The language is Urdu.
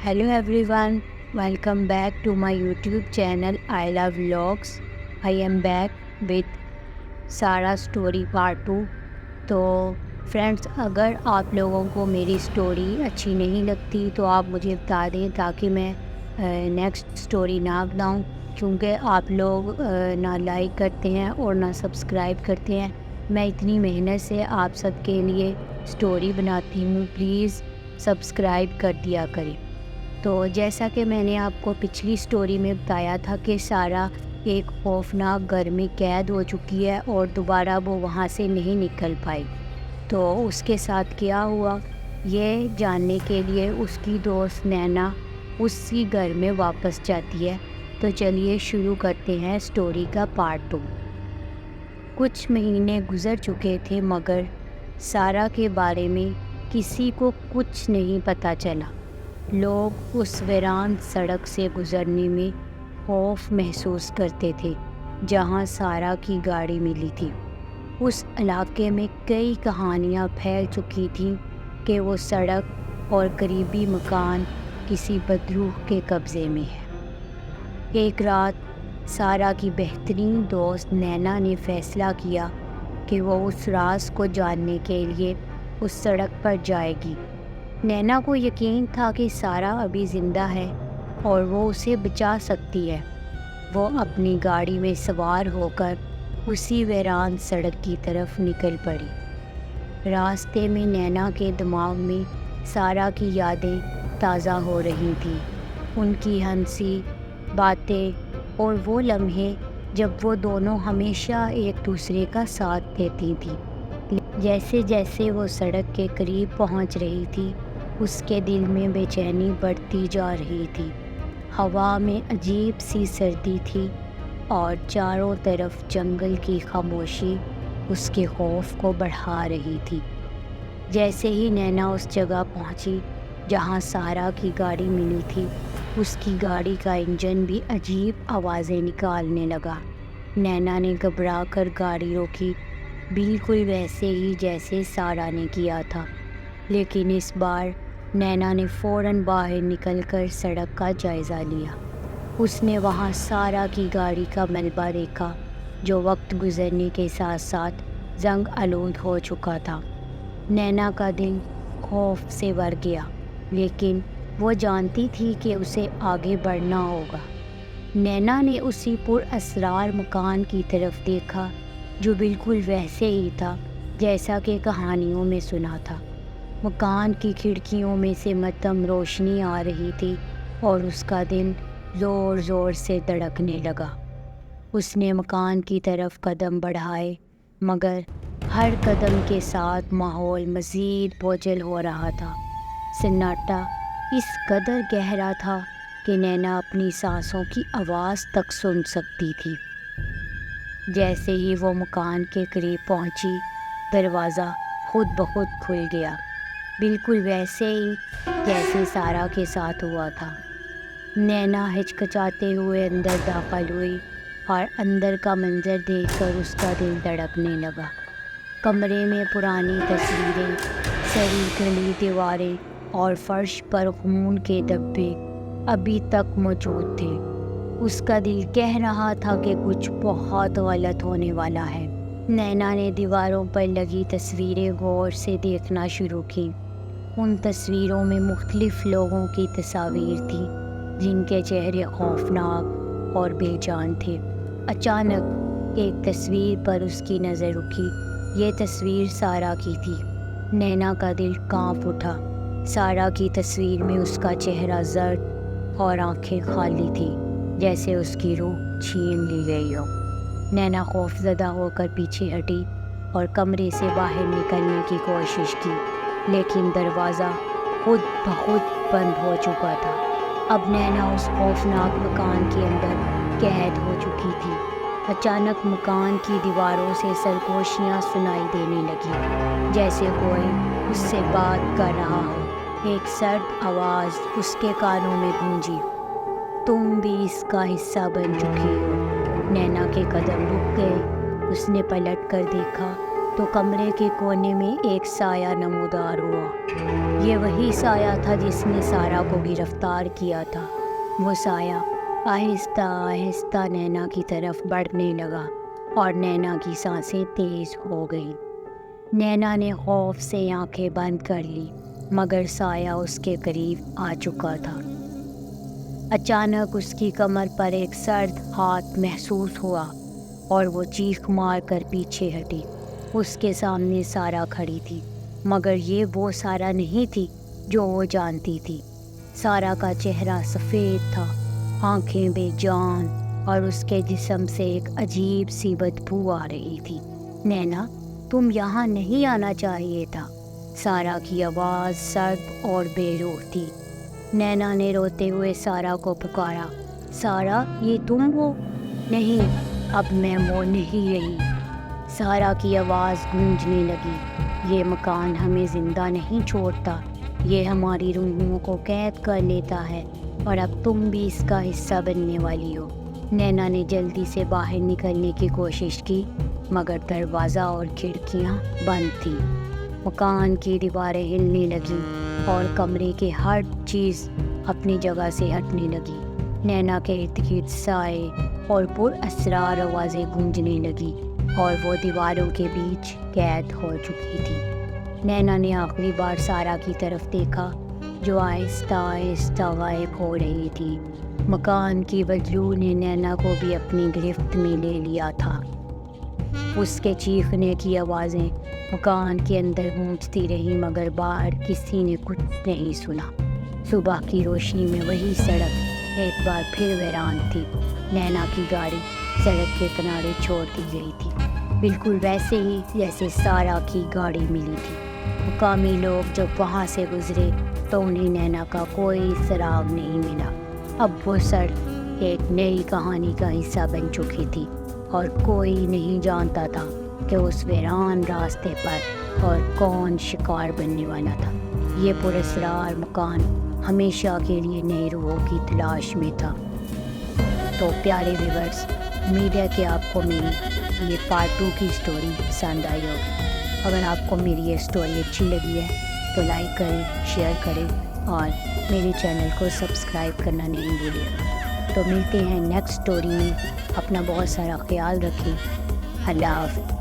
Hello everyone, welcome back to my YouTube channel I Love Vlogs. I am back with Sara Story Part 2. تو فرینڈس اگر آپ لوگوں کو میری سٹوری اچھی نہیں لگتی تو آپ مجھے بتا دیں تاکہ میں نیکسٹ سٹوری نہ بناؤں، کیونکہ آپ لوگ نہ لائک کرتے ہیں اور نہ سبسکرائب کرتے ہیں۔ میں اتنی محنت سے آپ سب کے لیے سٹوری بناتی ہوں، پلیز سبسکرائب کر دیا کریں۔ تو جیسا کہ میں نے آپ کو پچھلی سٹوری میں بتایا تھا کہ سارا ایک خوفناک گھر میں قید ہو چکی ہے اور دوبارہ وہ وہاں سے نہیں نکل پائی۔ تو اس کے ساتھ کیا ہوا یہ جاننے کے لیے اس کی دوست نینا اسی گھر میں واپس جاتی ہے۔ تو چلیے شروع کرتے ہیں سٹوری کا پارٹ 2۔ کچھ مہینے گزر چکے تھے مگر سارا کے بارے میں کسی کو کچھ نہیں پتہ چلا۔ لوگ اس ویران سڑک سے گزرنے میں خوف محسوس کرتے تھے جہاں سارا کی گاڑی ملی تھی۔ اس علاقے میں کئی کہانیاں پھیل چکی تھیں کہ وہ سڑک اور قریبی مکان کسی بدروح کے قبضے میں ہے۔ ایک رات سارا کی بہترین دوست نینا نے فیصلہ کیا کہ وہ اس راز کو جاننے کے لیے اس سڑک پر جائے گی۔ نینا کو یقین تھا کہ سارا ابھی زندہ ہے اور وہ اسے بچا سکتی ہے۔ وہ اپنی گاڑی میں سوار ہو کر اسی ویران سڑک کی طرف نکل پڑی۔ راستے میں نینا کے دماغ میں سارا کی یادیں تازہ ہو رہی تھیں، ان کی ہنسی باتیں اور وہ لمحے جب وہ دونوں ہمیشہ ایک دوسرے کا ساتھ دیتی تھیں۔ جیسے جیسے وہ سڑک کے قریب پہنچ رہی تھی اس کے دل میں بے چینی بڑھتی جا رہی تھی۔ ہوا میں عجیب سی سردی تھی اور چاروں طرف جنگل کی خاموشی اس کے خوف کو بڑھا رہی تھی۔ جیسے ہی نینا اس جگہ پہنچی جہاں سارا کی گاڑی ملی تھی، اس کی گاڑی کا انجن بھی عجیب آوازیں نکالنے لگا۔ نینا نے گھبرا کر گاڑی روکی، بالکل ویسے ہی جیسے سارا نے کیا تھا، لیکن اس بار نینا نے فوراً باہر نکل کر سڑک کا جائزہ لیا۔ اس نے وہاں سارا کی گاڑی کا ملبہ دیکھا جو وقت گزرنے کے ساتھ ساتھ زنگ آلود ہو چکا تھا۔ نینا کا دل خوف سے بھر گیا، لیکن وہ جانتی تھی کہ اسے آگے بڑھنا ہوگا۔ نینا نے اسی پراسرار مکان کی طرف دیکھا جو بالکل ویسے ہی تھا جیسا کہ کہانیوں میں سنا تھا۔ مکان کی کھڑکیوں میں سے مدھم روشنی آ رہی تھی اور اس کا دل زور زور سے دھڑکنے لگا۔ اس نے مکان کی طرف قدم بڑھائے مگر ہر قدم کے ساتھ ماحول مزید بوجھل ہو رہا تھا۔ سناٹا اس قدر گہرا تھا کہ نینا اپنی سانسوں کی آواز تک سن سکتی تھی۔ جیسے ہی وہ مکان کے قریب پہنچی، دروازہ خود بخود کھل گیا، بالکل ویسے ہی جیسے سارا کے ساتھ ہوا تھا۔ نینا ہچکچاتے ہوئے اندر داخل ہوئی اور اندر کا منظر دیکھ کر اس کا دل دھڑکنے لگا۔ کمرے میں پرانی تصویریں، سڑی گلی دیواریں اور فرش پر خون کے دھبے ابھی تک موجود تھے۔ اس کا دل کہہ رہا تھا کہ کچھ بہت غلط ہونے والا ہے۔ نینا نے دیواروں پر لگی تصویریں غور سے دیکھنا شروع کیں۔ ان تصویروں میں مختلف لوگوں کی تصاویر تھیں جن کے چہرے خوفناک اور بے جان تھے۔ اچانک ایک تصویر پر اس کی نظر رکی۔ یہ تصویر سارا کی تھی۔ نینا کا دل کانپ اٹھا۔ سارا کی تصویر میں اس کا چہرہ زرد اور آنکھیں خالی تھیں، جیسے اس کی روح چھین لی گئی ہو۔ نینا خوفزدہ ہو کر پیچھے ہٹی اور کمرے سے باہر نکلنے کی کوشش کی، لیکن دروازہ خود بخود بند ہو چکا تھا۔ اب نینا اس خوفناک مکان کے اندر قید ہو چکی تھی۔ اچانک مکان کی دیواروں سے سرگوشیاں سنائی دینے لگی، جیسے کوئی اس سے بات کر رہا ہو۔ ایک سرد آواز اس کے کانوں میں گونجی، تم بھی اس کا حصہ بن چکی ہو۔ نینا کے قدم رک گئے۔ اس نے پلٹ کر دیکھا تو کمرے کے کونے میں ایک سایہ نمودار ہوا۔ یہ وہی سایہ تھا جس نے سارا کو گرفتار کیا تھا۔ وہ سایہ آہستہ آہستہ نینا کی طرف بڑھنے لگا اور نینا کی سانسیں تیز ہو گئیں۔ نینا نے خوف سے آنکھیں بند کر لی، مگر سایہ اس کے قریب آ چکا تھا۔ اچانک اس کی کمر پر ایک سرد ہاتھ محسوس ہوا اور وہ چیخ مار کر پیچھے ہٹی۔ اس کے سامنے سارا کھڑی تھی، مگر یہ وہ سارا نہیں تھی جو وہ جانتی تھی۔ سارا کا چہرہ سفید تھا، آنکھیں بے جان، اور اس کے جسم سے ایک عجیب سی بدبو آ رہی تھی۔ نینا، تم یہاں نہیں آنا چاہیے تھا۔ سارا کی آواز سرد اور بے روح تھی۔ نینا نے روتے ہوئے سارا کو پکارا، سارا، یہ تم ہو؟ نہیں، اب میں وہ نہیں رہی۔ سارا کی آواز گونجنے لگی، یہ مکان ہمیں زندہ نہیں چھوڑتا، یہ ہماری روحوں کو قید کر لیتا ہے، اور اب تم بھی اس کا حصہ بننے والی ہو۔ نینا نے جلدی سے باہر نکلنے کی کوشش کی، مگر دروازہ اور کھڑکیاں بند تھیں۔ مکان کی دیواریں ہلنے لگیں اور کمرے کے ہر چیز اپنی جگہ سے ہٹنے لگی۔ نینا کے ارد گرد سائے اور پر اسرار آوازیں گونجنے لگیں اور وہ دیواروں کے بیچ قید ہو چکی تھی۔ نینا نے آخری بار سارا کی طرف دیکھا، جو آہستہ آہستہ غائب ہو رہی تھی۔ مکان کی بدبو نے نینا کو بھی اپنی گرفت میں لے لیا تھا۔ اس کے چیخنے کی آوازیں مکان کے اندر گونجتی رہیں، مگر باہر کسی نے کچھ نہیں سنا۔ صبح کی روشنی میں وہی سڑک ایک بار پھر ویران تھی۔ نینا کی گاڑی سڑک کے کنارے چھوڑ دی گئی تھی، بالکل ویسے ہی جیسے سارا کی گاڑی ملی تھی۔ مقامی لوگ جب وہاں سے گزرے تو انہیں نینا کا کوئی سراغ نہیں ملا۔ اب وہ سڑک ایک نئی کہانی کا حصہ بن چکی تھی، اور کوئی نہیں جانتا تھا کہ اس ویران راستے پر اور کون شکار بننے والا تھا۔ یہ پراسرار مکان ہمیشہ کے لیے نئی روحوں کی تلاش میں تھا۔ تو پیارے ویورز، امید ہے کہ آپ کو میری یہ پارٹ 2 کی سٹوری پسند آئی ہوگی۔ اگر آپ کو میری یہ سٹوری اچھی لگی ہے تو لائک کریں، شیئر کریں اور میرے چینل کو سبسکرائب کرنا نہیں بھولیں۔ تو ملتے ہیں نیکسٹ سٹوری میں۔ اپنا بہت سارا خیال رکھیں۔ اللہ حافظ۔